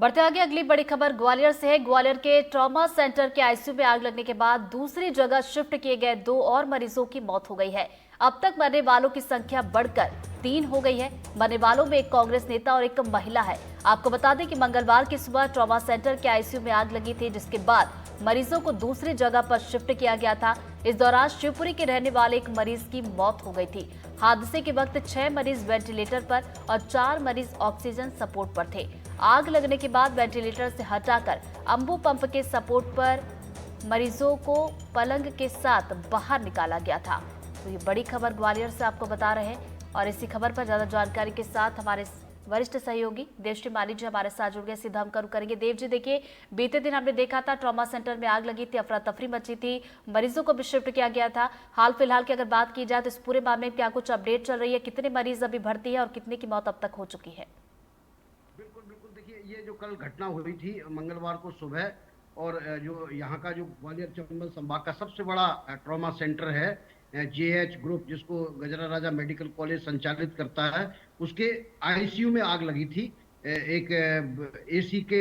बढ़ते आगे अगली बड़ी खबर ग्वालियर से है। ग्वालियर के ट्रॉमा सेंटर के आईसीयू में आग लगने के बाद दूसरी जगह शिफ्ट किए गए 2 और मरीजों की मौत हो गई है। अब तक मरने वालों की संख्या बढ़कर 3 हो गई है। मरने वालों में एक कांग्रेस नेता और एक महिला है। आपको बता दें कि मंगलवार की सुबह ट्रॉमा सेंटर के आईसीयू में आग लगी थी, जिसके बाद मरीजों को दूसरी जगह पर शिफ्ट किया गया था। इस दौरान शिवपुरी के रहने वाले एक मरीज की मौत हो गई थी। हादसे के वक्त 6 मरीज वेंटिलेटर पर और 4 मरीज ऑक्सीजन सपोर्ट पर थे। आग लगने के बाद वेंटिलेटर से हटाकर अंबु पंप के सपोर्ट पर मरीजों को पलंग के साथ बाहर निकाला गया था। तो ये बड़ी खबर ग्वालियर से आपको बता रहे हैं और इसी खबर पर ज्यादा जानकारी के साथ हमारे वरिष्ठ सहयोगी देवश्री माली जी हमारे साथ जुड़ गए। सीधा हम करेंगे। देव जी, देखिए, बीते दिन हमने देखा था ट्रॉमा सेंटर में आग लगी थी, अफरा तफरी मची थी, मरीजों को भी शिफ्ट किया गया था। हाल फिलहाल की अगर बात की जाए तो इस पूरे मामले में क्या कुछ अपडेट चल रही है? कितने मरीज अभी भर्ती है और कितने की मौत अब तक हो चुकी है? बिल्कुल बिल्कुल, देखिए, ये जो कल घटना हुई थी मंगलवार को सुबह, और जो यहाँ का जो ग्वालियर चंबल संभाग का सबसे बड़ा ट्रॉमा सेंटर है, जेएच ग्रुप, जिसको गजरा राजा मेडिकल कॉलेज संचालित करता है, उसके आईसीयू में आग लगी थी। एक एसी के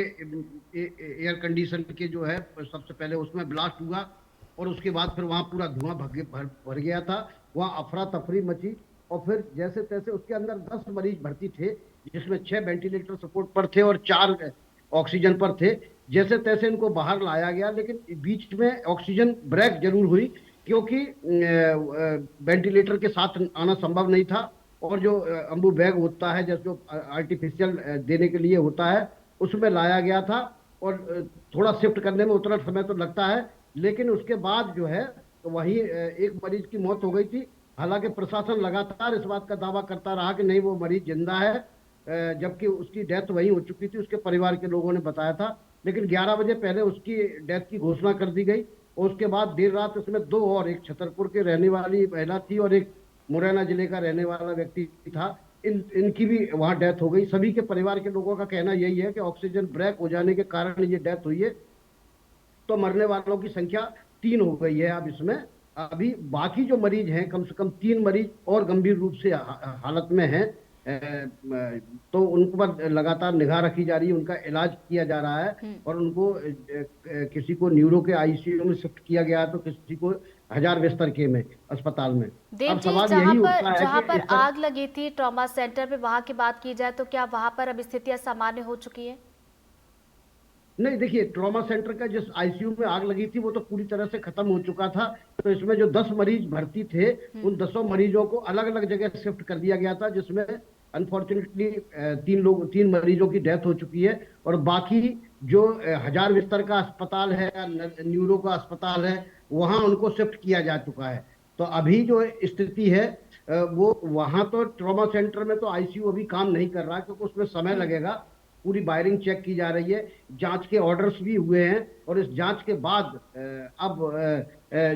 एयर कंडीशन के जो है, सबसे पहले उसमें ब्लास्ट हुआ और उसके बाद फिर वहां पूरा धुआं भर गया था। वहां अफरा तफरी मची और फिर जैसे तैसे उसके अंदर 10 मरीज भर्ती थे, जिसमें 6 वेंटिलेटर सपोर्ट पर थे और 4 ऑक्सीजन पर थे। जैसे तैसे इनको बाहर लाया गया, लेकिन बीच में ऑक्सीजन ब्रेक जरूर हुई, क्योंकि वेंटिलेटर के साथ आना संभव नहीं था। और जो अम्बू बैग होता है, जैसे जो आर्टिफिशियल देने के लिए होता है, उसमें लाया गया था। और थोड़ा शिफ्ट करने में उतना समय तो लगता है, लेकिन उसके बाद जो है, तो वही एक मरीज की मौत हो गई थी। हालांकि प्रशासन लगातार इस बात का दावा करता रहा कि नहीं, वो मरीज जिंदा है, जबकि उसकी डेथ वहीं हो चुकी थी, उसके परिवार के लोगों ने बताया था। लेकिन 11 बजे पहले उसकी डेथ की घोषणा कर दी गई और उसके बाद देर रात इसमें 2 और, एक छतरपुर के रहने वाली महिला थी और एक मुरैना जिले का रहने वाला व्यक्ति था। इनकी भी वहां डेथ हो गई। सभी के परिवार के लोगों का कहना यही है कि ऑक्सीजन ब्रेक हो जाने के कारण ये डेथ हुई है। तो मरने वालों की संख्या 3 हो गई है अब इसमें। अभी बाकी जो मरीज हैं, कम से कम 3 मरीज और गंभीर रूप से हालत में हैं। तो उन पर लगातार निगाह रखी जा रही है, उनका इलाज किया जा रहा है। और उनको किसी को न्यूरो के आईसीयू में शिफ्ट किया गया, तो किसी को 1000 बिस्तर के में अस्पताल में। देव अब जी, सवाल यही उठता है जहां कि पर इस तरह। आग लगी थी ट्रॉमा सेंटर में, वहां की बात की जाए तो क्या वहां पर अब स्थितियां सामान्य हो चुकी है? नहीं, देखिए, ट्रॉमा सेंटर का जिस आईसीयू में आग लगी थी वो तो पूरी तरह से खत्म हो चुका था। तो इसमें जो 10 मरीज भर्ती थे, उन 10 मरीजों को अलग अलग जगह शिफ्ट कर दिया गया था, जिसमें अनफॉर्चुनेटली 3 मरीजों की डेथ हो चुकी है। और बाकी जो 1000 बिस्तर का अस्पताल है या न्यूरो का अस्पताल है, वहां उनको शिफ्ट किया जा चुका है। तो अभी जो स्थिति है, वो वहां तो ट्रॉमा सेंटर में तो आईसीयू अभी काम नहीं कर रहा, क्योंकि उसमें समय लगेगा। पूरी वायरिंग चेक की जा रही है, जांच के ऑर्डर्स भी हुए हैं। और इस जांच के बाद अब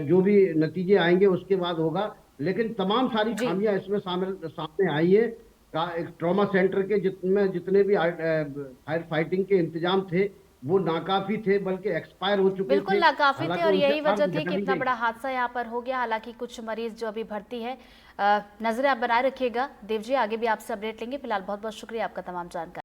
जो भी नतीजे आएंगे उसके बाद होगा। लेकिन तमाम सारी जी, खामियां इसमें सामने आई है। एक ट्रॉमा सेंटर के जितने भी फायर फाइटिंग के इंतजाम थे, वो नाकाफी थे, बल्कि एक्सपायर हो चुके बिल्कुल थे। नाकाफी थे हालांकि और उनसे यही वजह अर्ध थी कि जगाई इतना गई। बड़ा हादसा यहाँ पर हो गया। हालांकि कुछ मरीज जो अभी भर्ती है, नजरें आप बनाए रखिएगा। देव जी, आगे भी आपसे अपडेट लेंगे। फिलहाल बहुत बहुत शुक्रिया आपका तमाम जानकारी।